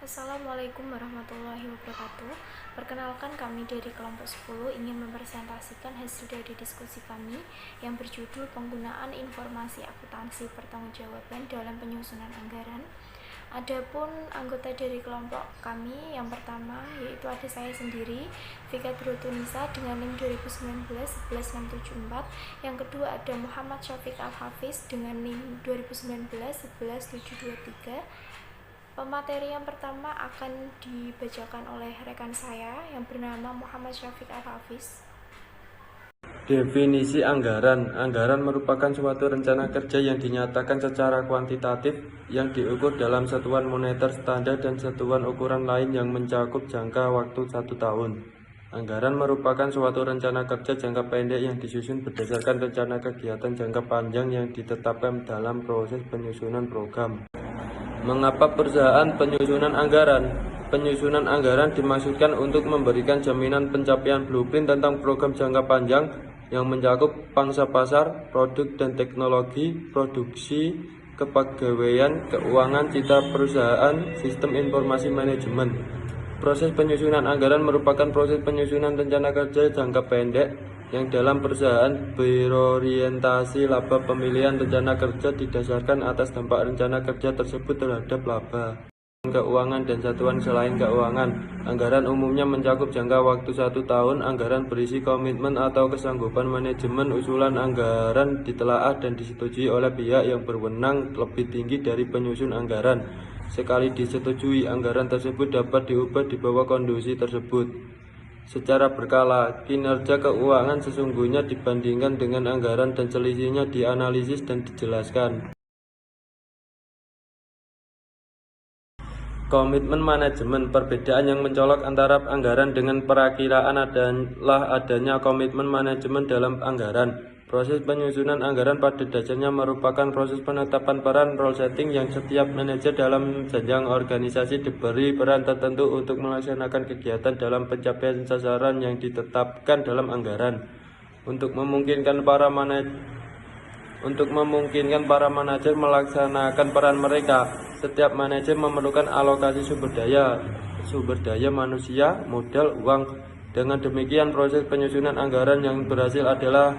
Assalamualaikum warahmatullahi wabarakatuh. Perkenalkan, kami dari kelompok 10 ingin mempresentasikan hasil dari diskusi kami yang berjudul penggunaan informasi akuntansi pertanggungjawaban dalam penyusunan anggaran. Adapun anggota dari kelompok kami yang pertama yaitu ada saya sendiri, Vika Drotunisa dengan NIM 2019-11674. Yang kedua ada Muhammad Syafiq Al-Hafiz dengan NIM 2019-11723. Pemateri yang pertama akan dibacakan oleh rekan saya yang bernama Muhammad Syafiq Al-Hafiz. Definisi anggaran. Anggaran merupakan suatu rencana kerja yang dinyatakan secara kuantitatif yang diukur dalam satuan moneter standar dan satuan ukuran lain yang mencakup jangka waktu 1 tahun. Anggaran merupakan suatu rencana kerja jangka pendek yang disusun berdasarkan rencana kegiatan jangka panjang yang ditetapkan dalam proses penyusunan program. Mengapa perusahaan penyusunan anggaran? Penyusunan anggaran dimaksudkan untuk memberikan jaminan pencapaian blueprint tentang program jangka panjang yang mencakup pangsa pasar, produk dan teknologi, produksi, kepegawaian, keuangan, citra perusahaan, sistem informasi manajemen. Proses penyusunan anggaran merupakan proses penyusunan rencana kerja jangka pendek yang dalam perusahaan berorientasi laba. Pemilihan rencana kerja didasarkan atas dampak rencana kerja tersebut terhadap laba, keuangan dan satuan selain keuangan. Anggaran umumnya mencakup jangka waktu 1 tahun. Anggaran berisi komitmen atau kesanggupan manajemen. Usulan anggaran ditelaah dan disetujui oleh pihak yang berwenang lebih tinggi dari penyusun anggaran. Sekali disetujui, anggaran tersebut dapat diubah di bawah kondisi tersebut. Secara berkala, kinerja keuangan sesungguhnya dibandingkan dengan anggaran dan selisihnya dianalisis dan dijelaskan. Komitmen manajemen. Perbedaan yang mencolok antara anggaran dengan perakiraan adalah adanya komitmen manajemen dalam anggaran. Proses penyusunan anggaran pada dasarnya merupakan proses penetapan peran role setting yang setiap manajer dalam jenjang organisasi diberi peran tertentu untuk melaksanakan kegiatan dalam pencapaian sasaran yang ditetapkan dalam anggaran. Untuk memungkinkan para manajer melaksanakan peran mereka, setiap manajer memerlukan alokasi sumber daya manusia, modal, uang. Dengan demikian, proses penyusunan anggaran yang berhasil adalah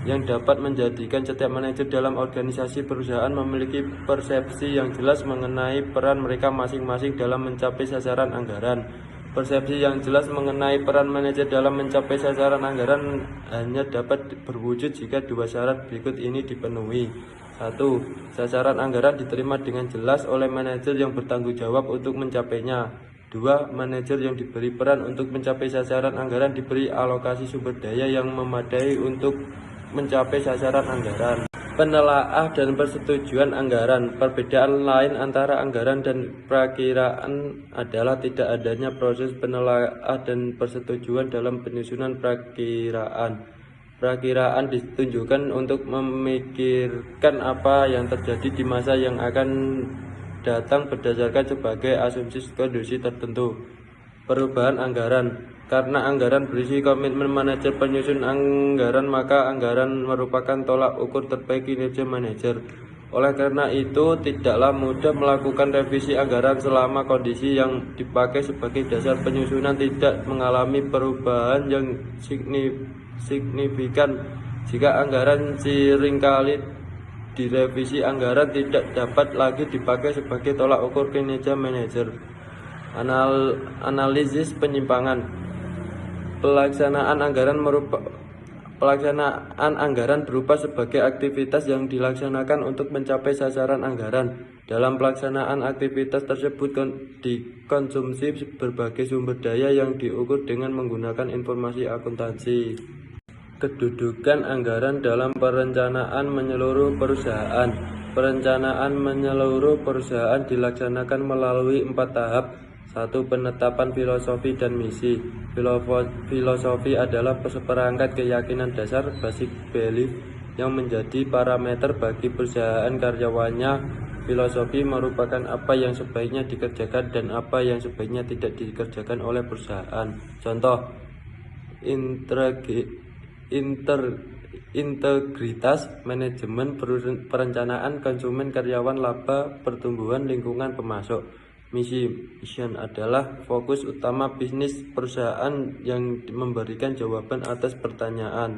yang dapat menjadikan setiap manajer dalam organisasi perusahaan memiliki persepsi yang jelas mengenai peran mereka masing-masing dalam mencapai sasaran anggaran. Persepsi yang jelas mengenai peran manajer dalam mencapai sasaran anggaran hanya dapat berwujud jika 2 syarat berikut ini dipenuhi. 1. Sasaran anggaran diterima dengan jelas oleh manajer yang bertanggung jawab untuk mencapainya. 2. Manajer yang diberi peran untuk mencapai sasaran anggaran diberi alokasi sumber daya yang memadai untuk mencapai sasaran anggaran. Penelaah dan persetujuan anggaran. Perbedaan lain antara anggaran dan perakiraan adalah tidak adanya proses penelaah dan persetujuan dalam penyusunan perakiraan. Perakiraan ditunjukkan untuk memikirkan apa yang terjadi di masa yang akan datang berdasarkan sebagai asumsi kondisi tertentu. Perubahan anggaran. Karena anggaran berisi komitmen manajer penyusun anggaran, maka anggaran merupakan tolak ukur terbaik kinerja manajer. Oleh karena itu, tidaklah mudah melakukan revisi anggaran selama kondisi yang dipakai sebagai dasar penyusunan tidak mengalami perubahan yang signifikan. Jika anggaran seringkali direvisi, anggaran tidak dapat lagi dipakai sebagai tolak ukur kinerja manajer. Analisis penyimpangan. Pelaksanaan anggaran berupa sebagai aktivitas yang dilaksanakan untuk mencapai sasaran anggaran. Dalam pelaksanaan aktivitas tersebut dikonsumsi berbagai sumber daya yang diukur dengan menggunakan informasi akuntansi. Kedudukan anggaran dalam perencanaan menyeluruh perusahaan. Perencanaan menyeluruh perusahaan dilaksanakan melalui 4 tahap. 1. Penetapan filosofi dan misi. Filosofi adalah seperangkat keyakinan dasar basic belief yang menjadi parameter bagi perusahaan karyawannya. Filosofi merupakan apa yang sebaiknya dikerjakan dan apa yang sebaiknya tidak dikerjakan oleh perusahaan. Contoh, integritas, manajemen, perencanaan, konsumen, karyawan, laba, pertumbuhan, lingkungan, pemasok. Mission adalah fokus utama bisnis perusahaan yang memberikan jawaban atas pertanyaan.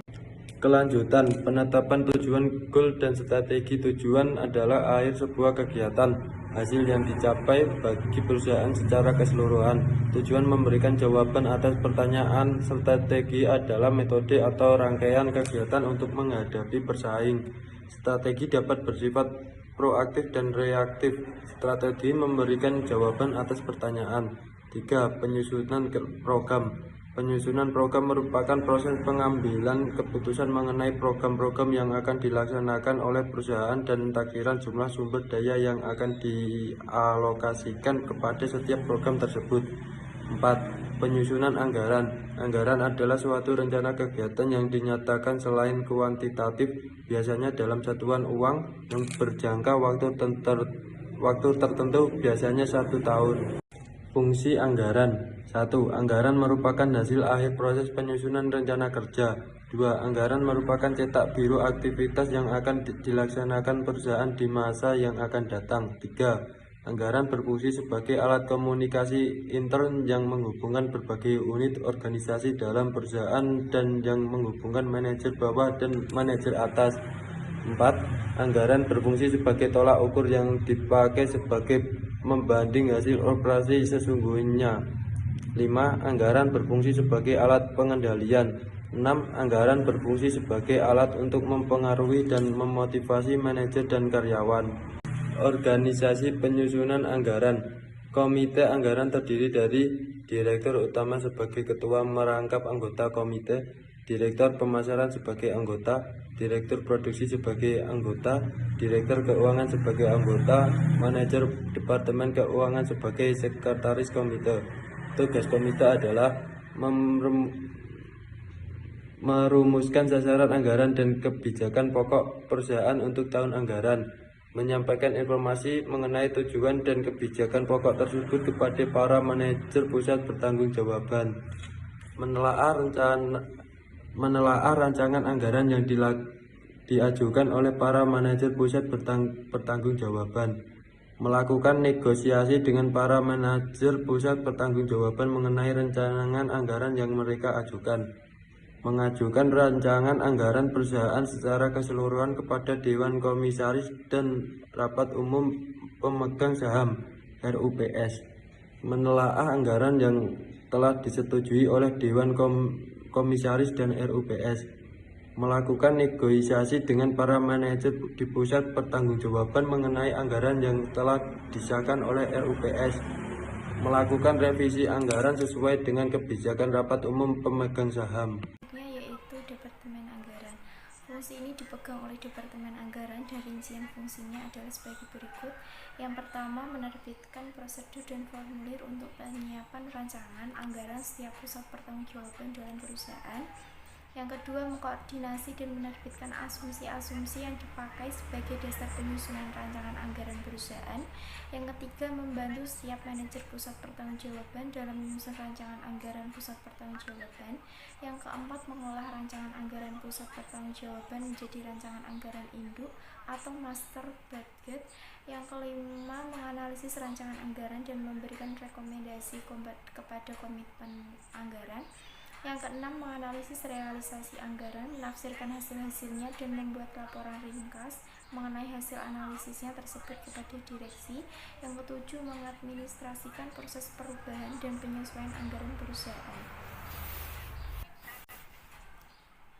Kelanjutan, penetapan tujuan, goal, dan strategi. Tujuan adalah akhir sebuah kegiatan, hasil yang dicapai bagi perusahaan secara keseluruhan. Tujuan memberikan jawaban atas pertanyaan. Strategi adalah metode atau rangkaian kegiatan untuk menghadapi persaing. Strategi dapat bersifat proaktif dan reaktif. Strategi memberikan jawaban atas pertanyaan. 3. Penyusunan program. Penyusunan program merupakan proses pengambilan keputusan mengenai program-program yang akan dilaksanakan oleh perusahaan dan takdiran jumlah sumber daya yang akan dialokasikan kepada setiap program tersebut. 4. Penyusunan anggaran. Anggaran adalah suatu rencana kegiatan yang dinyatakan selain kuantitatif, biasanya dalam satuan uang yang berjangka waktu tertentu, biasanya 1 tahun. Fungsi anggaran. 1. Anggaran merupakan hasil akhir proses penyusunan rencana kerja. 2. Anggaran merupakan cetak biru aktivitas yang akan dilaksanakan perusahaan di masa yang akan datang. 3. Anggaran berfungsi sebagai alat komunikasi intern yang menghubungkan berbagai unit organisasi dalam perusahaan dan yang menghubungkan manajer bawah dan manajer atas. 4. Anggaran berfungsi sebagai tolak ukur yang dipakai sebagai membanding hasil operasi sesungguhnya. 5. Anggaran berfungsi sebagai alat pengendalian. 6. Anggaran berfungsi sebagai alat untuk mempengaruhi dan memotivasi manajer dan karyawan. Organisasi penyusunan anggaran. Komite anggaran terdiri dari Direktur Utama sebagai ketua merangkap anggota komite, Direktur Pemasaran sebagai anggota, Direktur Produksi sebagai anggota, Direktur Keuangan sebagai anggota, Manajer Departemen Keuangan sebagai sekretaris komite. Tugas komite adalah merumuskan sasaran anggaran dan kebijakan pokok perusahaan untuk tahun anggaran, menyampaikan informasi mengenai tujuan dan kebijakan pokok tersebut kepada para manajer pusat bertanggung-jawaban, menelaah rancangan anggaran yang diajukan oleh para manajer pusat bertanggung-jawaban, melakukan negosiasi dengan para manajer pusat bertanggung-jawaban mengenai rancangan anggaran yang mereka ajukan, mengajukan rancangan anggaran perusahaan secara keseluruhan kepada Dewan Komisaris dan Rapat Umum Pemegang Saham (RUPS), menelaah anggaran yang telah disetujui oleh Dewan Komisaris dan RUPS, melakukan negosiasi dengan para manajer di pusat pertanggungjawaban mengenai anggaran yang telah disahkan oleh RUPS, melakukan revisi anggaran sesuai dengan kebijakan Rapat Umum Pemegang Saham. Yaitu Departemen Anggaran. Fungsi ini dipegang oleh Departemen Anggaran dan rincian fungsinya adalah sebagai berikut. Yang pertama, menerbitkan prosedur dan formulir untuk penyiapan rancangan anggaran setiap pusat pertanggungjawaban dalam perusahaan. Yang kedua, mengkoordinasi dan menerbitkan asumsi-asumsi yang dipakai sebagai dasar penyusunan rancangan anggaran perusahaan. Yang ketiga, membantu setiap manajer pusat pertanggungjawaban dalam menyusun rancangan anggaran pusat pertanggungjawaban. Yang keempat, mengolah rancangan anggaran pusat pertanggungjawaban menjadi rancangan anggaran induk atau master budget. Yang kelima, menganalisis rancangan anggaran dan memberikan rekomendasi kepada komitmen anggaran. Yang keenam, menganalisis realisasi anggaran, menafsirkan hasil-hasilnya dan membuat laporan ringkas mengenai hasil analisisnya tersebut kepada direksi. Yang ketujuh, mengadministrasikan proses perubahan dan penyesuaian anggaran perusahaan.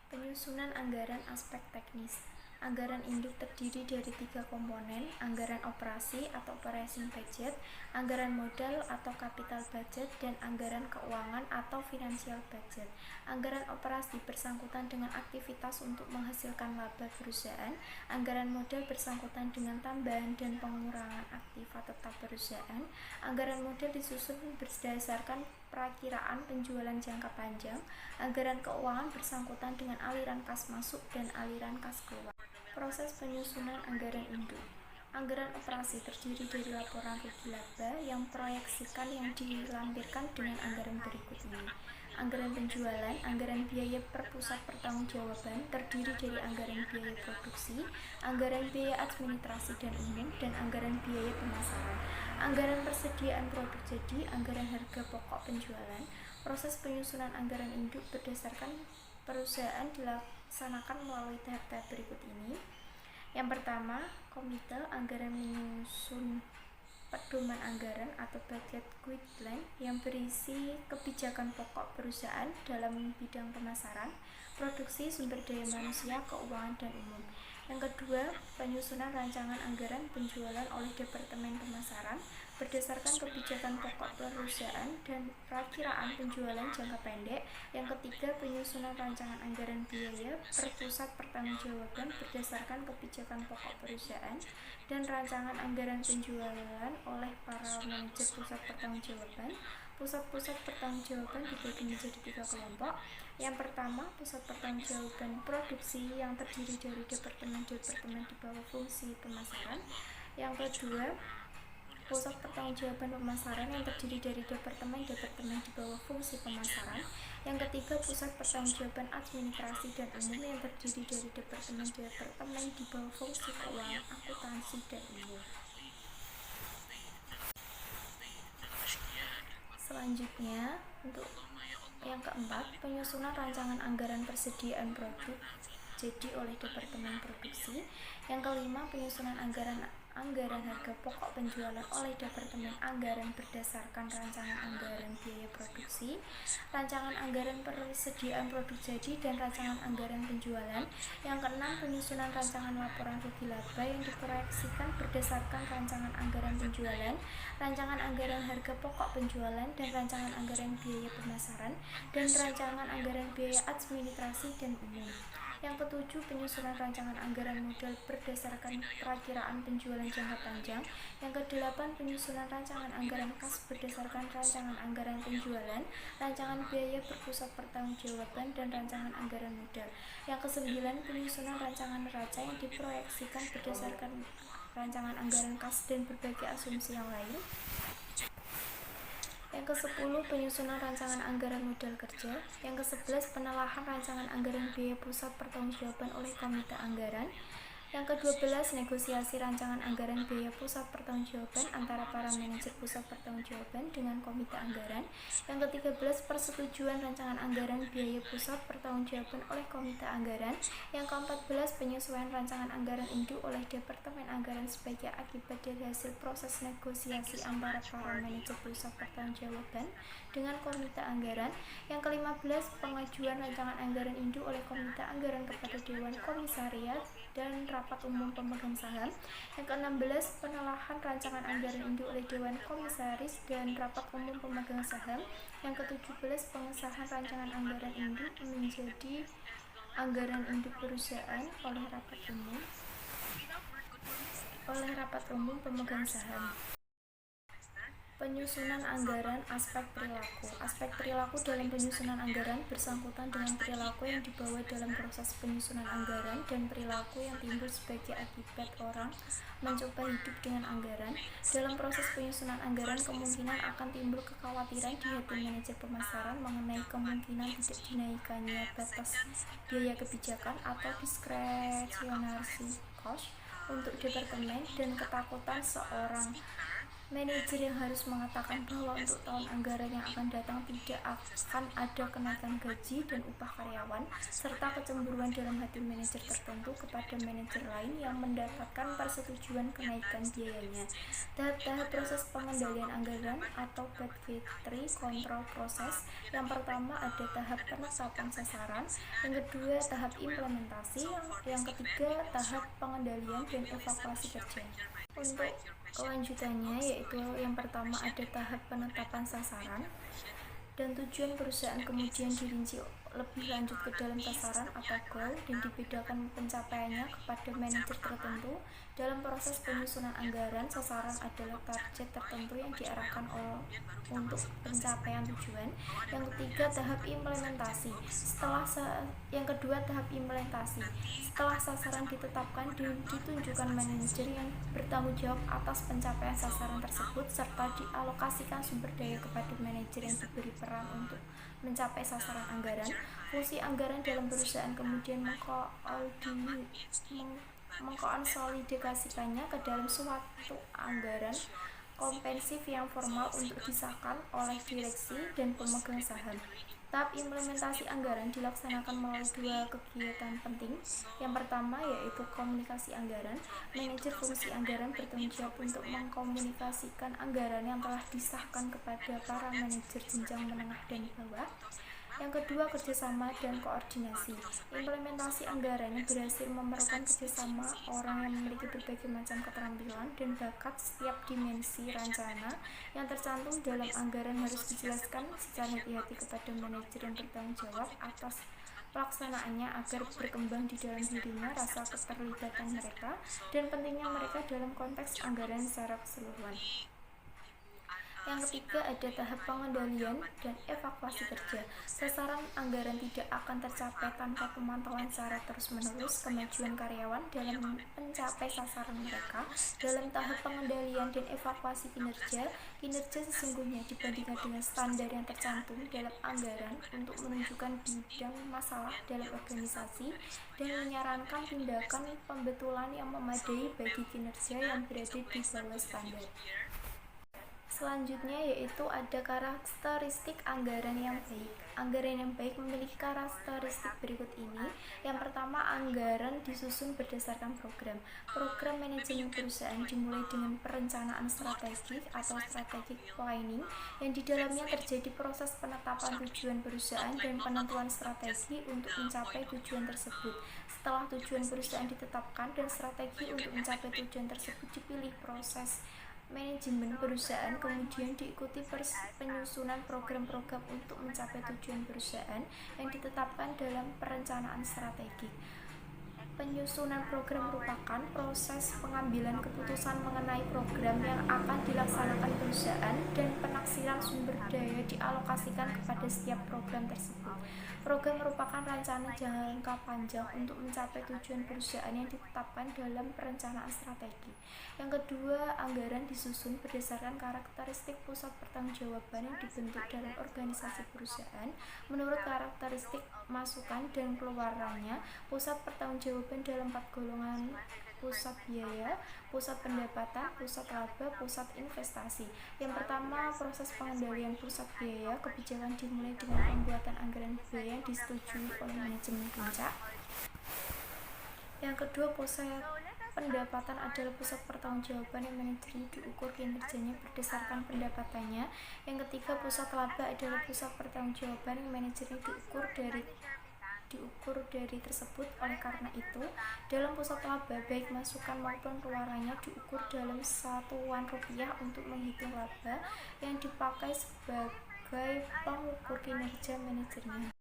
Penyusunan anggaran aspek teknis. Anggaran induk terdiri dari 3 komponen: anggaran operasi atau operating budget, anggaran modal atau capital budget, dan anggaran keuangan atau financial budget. Anggaran operasi bersangkutan dengan aktivitas untuk menghasilkan laba perusahaan. Anggaran modal bersangkutan dengan tambahan dan pengurangan aktiva tetap perusahaan. Anggaran modal disusun berdasarkan perakiraan penjualan jangka panjang. Anggaran keuangan bersangkutan dengan aliran kas masuk dan aliran kas keluar. Proses penyusunan anggaran induk. Anggaran operasi terdiri dari laporan rugi laba yang proyeksikan yang dilampirkan dengan anggaran berikut ini. anggaran penjualan, anggaran biaya perpusat pertanggungjawaban terdiri dari anggaran biaya produksi, anggaran biaya administrasi dan umum, dan anggaran biaya pemasaran. Anggaran persediaan produk jadi, anggaran harga pokok penjualan. Proses penyusunan anggaran induk berdasarkan perusahaan dilaksanakan melalui tahap-tahap berikut ini. Yang pertama, komite anggaran menyusun pedoman anggaran atau budget guideline yang berisi kebijakan pokok perusahaan dalam bidang pemasaran, produksi, sumber daya manusia, keuangan, dan umum. Yang kedua, penyusunan rancangan anggaran penjualan oleh Departemen Pemasaran berdasarkan kebijakan pokok perusahaan dan perakiraan penjualan jangka pendek. Yang ketiga, penyusunan rancangan anggaran biaya perpusat pertanggungjawaban berdasarkan kebijakan pokok perusahaan dan rancangan anggaran penjualan oleh para manajer pusat pertanggungjawaban. Pusat-pusat pertanggungjawaban dibagi menjadi 3 kelompok. Yang pertama, pusat pertanggungjawaban produksi yang terdiri dari departemen-departemen di bawah fungsi pemasaran. Yang kedua, pusat pertanggungjawaban pemasaran yang terdiri dari departemen-departemen di bawah fungsi pemasaran. Yang ketiga, pusat pertanggungjawaban administrasi dan umum yang terdiri dari departemen-departemen di bawah fungsi keuangan, akuntansi, dan umum. Selanjutnya, untuk yang keempat, penyusunan rancangan anggaran persediaan produk jadi oleh Departemen Produksi. Yang kelima, penyusunan anggaran harga pokok penjualan oleh Departemen Anggaran berdasarkan rancangan anggaran biaya produksi, rancangan anggaran persediaan produk jadi, dan rancangan anggaran penjualan. Yang keenam, penyusunan rancangan laporan rugi laba yang diproyeksikan berdasarkan rancangan anggaran penjualan, rancangan anggaran harga pokok penjualan, dan rancangan anggaran biaya pemasaran, dan rancangan anggaran biaya administrasi dan umum. Yang ketujuh, penyusunan rancangan anggaran modal berdasarkan perakiraan penjualan jangka panjang. Yang kedelapan, penyusunan rancangan anggaran kas berdasarkan rancangan anggaran penjualan, rancangan biaya berpusat pertanggungjawaban, dan rancangan anggaran modal. Yang kesembilan, penyusunan rancangan neraca yang diproyeksikan berdasarkan rancangan anggaran kas dan berbagai asumsi yang lain. Yang ke-10, penyusunan rancangan anggaran modal kerja. Yang ke-11, penelahan rancangan anggaran biaya pusat pertanggungjawaban oleh komite anggaran. Yang ke-12, negosiasi rancangan anggaran biaya pusat pertanggungjawaban antara para manajer pusat pertanggungjawaban dengan komite anggaran. Yang ke-13, persetujuan rancangan anggaran biaya pusat pertanggungjawaban oleh komite anggaran. Yang ke-14, penyesuaian rancangan anggaran induk oleh Departemen Anggaran sebagai akibat dari hasil proses negosiasi antara para manajer pusat pertanggungjawaban dengan komite anggaran. Yang ke-15, pengajuan rancangan anggaran induk oleh komite anggaran kepada Dewan Komisariat dan rapat umum pemegang saham. Yang ke-16, penelahan rancangan anggaran induk oleh Dewan Komisaris dan rapat umum pemegang saham. Yang ke-17, pengesahan rancangan anggaran induk menjadi anggaran induk perusahaan oleh rapat umum pemegang saham. Penyusunan anggaran aspek perilaku. Aspek perilaku dalam penyusunan anggaran bersangkutan dengan perilaku yang dibawa dalam proses penyusunan anggaran dan perilaku yang timbul sebagai akibat orang mencoba hidup dengan anggaran. Dalam proses penyusunan anggaran kemungkinan akan timbul kekhawatiran di hati manajer pemasaran mengenai kemungkinan tidak dinaikannya batas biaya kebijakan atau discretionary cost untuk departemen, dan ketakutan seorang manajer yang harus mengatakan bahwa untuk tahun anggaran yang akan datang tidak akan ada kenaikan gaji dan upah karyawan, serta kecemburuan dalam hati manajer tertentu kepada manajer lain yang mendapatkan persetujuan kenaikan biayanya. Tahap-tahap proses pengendalian anggaran atau budgetary control process. Yang pertama ada tahap penetapan sasaran, yang kedua tahap implementasi, yang ketiga tahap pengendalian dan evaluasi kerja. Untuk kelanjutannya yaitu yang pertama ada tahap penetapan sasaran, dan tujuan perusahaan kemudian dirinci lebih lanjut ke dalam sasaran atau goal dan dibedakan pencapaiannya kepada manajer tertentu Dalam proses penyusunan anggaran, sasaran adalah target tertentu yang diarahkan untuk pencapaian tujuan. Yang ketiga, tahap implementasi. Yang kedua, tahap implementasi. Setelah sasaran ditetapkan, ditunjukkan manajer yang bertanggung jawab atas pencapaian sasaran tersebut, serta dialokasikan sumber daya kepada manajer yang diberi peran untuk mencapai sasaran anggaran. Fungsi anggaran dalam perusahaan kemudian mengkonsolidasikannya ke dalam suatu anggaran komprehensif yang formal untuk disahkan oleh direksi dan pemegang saham. Tahap implementasi anggaran dilaksanakan melalui dua kegiatan penting. Yang pertama yaitu komunikasi anggaran. Manajer fungsi anggaran bertanggung jawab untuk mengkomunikasikan anggaran yang telah disahkan kepada para manajer jenjang menengah dan bawah. Yang kedua, kerjasama dan koordinasi. Implementasi anggaran yang berhasil memerlukan kerjasama orang yang memiliki berbagai macam keterampilan dan bakat. Setiap dimensi rencana yang tercantum dalam anggaran harus dijelaskan secara hati-hati kepada manajer yang bertanggung jawab atas pelaksanaannya agar berkembang di dalam dirinya rasa keterlibatan mereka dan pentingnya mereka dalam konteks anggaran secara keseluruhan. Yang ketiga, ada tahap pengendalian dan evaluasi kerja. Sasaran anggaran tidak akan tercapai tanpa pemantauan secara terus-menerus kemajuan karyawan dalam mencapai sasaran mereka. Dalam tahap pengendalian dan evaluasi kinerja sesungguhnya dibandingkan dengan standar yang tercantum dalam anggaran untuk menunjukkan bidang masalah dalam organisasi dan menyarankan tindakan pembetulan yang memadai bagi kinerja yang berada di bawah standar. Selanjutnya yaitu ada karakteristik anggaran yang baik. Anggaran yang baik memiliki karakteristik berikut ini. Yang pertama, anggaran disusun berdasarkan program. Program manajemen perusahaan dimulai dengan perencanaan strategik atau strategic planning yang di dalamnya terjadi proses penetapan tujuan perusahaan dan penentuan strategi untuk mencapai tujuan tersebut. Setelah tujuan perusahaan ditetapkan dan strategi untuk mencapai tujuan tersebut dipilih, proses manajemen perusahaan kemudian diikuti penyusunan program-program untuk mencapai tujuan perusahaan yang ditetapkan dalam perencanaan strategi. Penyusunan program merupakan proses pengambilan keputusan mengenai program yang akan dilaksanakan perusahaan dan penaksiran sumber daya dialokasikan kepada setiap program tersebut. Program merupakan rencana jangka panjang untuk mencapai tujuan perusahaan yang ditetapkan dalam perencanaan strategi. Yang kedua, anggaran disusun berdasarkan karakteristik pusat pertanggungjawaban yang dibentuk dalam organisasi perusahaan. Menurut karakteristik masukan dan keluarannya, pusat pertanggungjawaban dalam 4 golongan: pusat biaya, pusat pendapatan, pusat laba, pusat investasi. Yang pertama, proses pengendalian pusat biaya. Kebijakan dimulai dengan pembuatan anggaran biaya yang disetujui oleh manajemen puncak. Yang kedua, pusat pendapatan adalah pusat pertanggungjawaban yang manajernya diukur kinerjanya berdasarkan pendapatannya. Yang ketiga, pusat laba adalah pusat pertanggungjawaban yang manajernya diukur dari tersebut. Oleh karena itu, dalam pusat laba, baik masukan maupun keluarannya diukur dalam satuan rupiah untuk menghitung laba yang dipakai sebagai pengukur kinerja manajernya.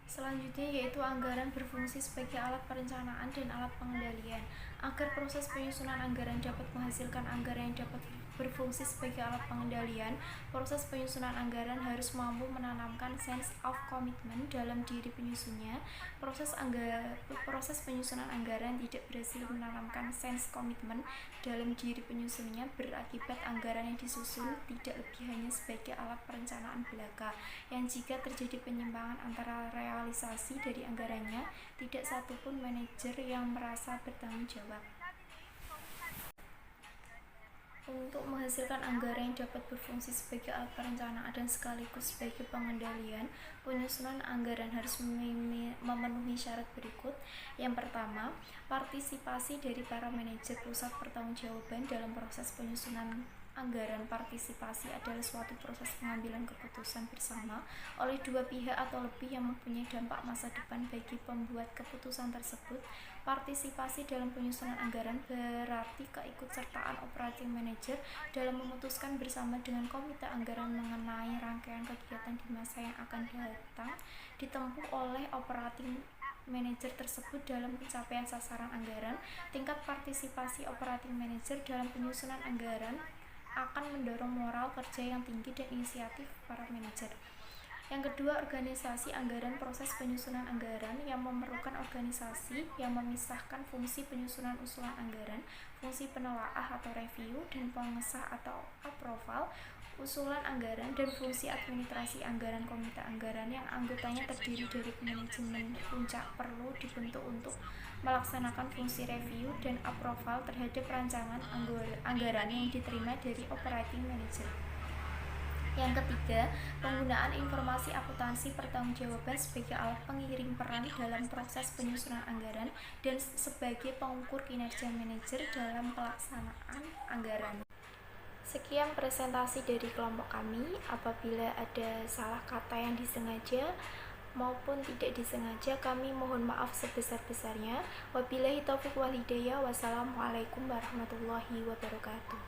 Selanjutnya yaitu anggaran berfungsi sebagai alat perencanaan dan alat pengendalian. Agar proses penyusunan anggaran dapat menghasilkan anggaran yang dapat berfungsi sebagai alat pengendalian, proses penyusunan anggaran harus mampu menanamkan sense of commitment dalam diri penyusunnya. Proses penyusunan anggaran tidak berhasil menanamkan sense commitment dalam diri penyusunnya, berakibat anggaran yang disusun tidak lebih hanya sebagai alat perencanaan belaka, yang jika terjadi penyimpangan antara realisasi dari anggarannya, tidak satupun manajer yang merasa bertanggung jawab. Untuk menghasilkan anggaran yang dapat berfungsi sebagai alat perencanaan dan sekaligus sebagai pengendalian, penyusunan anggaran harus memenuhi syarat berikut. Yang pertama, partisipasi dari para manajer pusat pertanggungjawaban dalam proses penyusunan anggaran. Partisipasi adalah suatu proses pengambilan keputusan bersama oleh dua pihak atau lebih yang mempunyai dampak masa depan bagi pembuat keputusan tersebut. Partisipasi dalam penyusunan anggaran berarti keikutsertaan operating manager dalam memutuskan bersama dengan komite anggaran mengenai rangkaian kegiatan di masa yang akan datang ditempuh oleh operating manager tersebut dalam pencapaian sasaran anggaran. Tingkat partisipasi operating manager dalam penyusunan anggaran akan mendorong moral kerja yang tinggi dan inisiatif para manajer. Yang kedua, organisasi anggaran. Proses penyusunan anggaran yang memerlukan organisasi yang memisahkan fungsi penyusunan usulan anggaran, fungsi penelaah atau review, dan pengesah atau approval usulan anggaran, dan fungsi administrasi anggaran. Komite anggaran yang anggotanya terdiri dari manajemen puncak perlu dibentuk untuk melaksanakan fungsi review dan approval terhadap rancangan anggaran yang diterima dari operating manager. Yang ketiga, penggunaan informasi akuntansi pertanggungjawaban sebagai alat pengiring peran dalam proses penyusunan anggaran dan sebagai pengukur kinerja manajer dalam pelaksanaan anggaran. Sekian presentasi dari kelompok kami. Apabila ada salah kata yang disengaja maupun tidak disengaja, kami mohon maaf sebesar-besarnya. Wabillahi taufiq wal hidayah. Wassalamualaikum warahmatullahi wabarakatuh.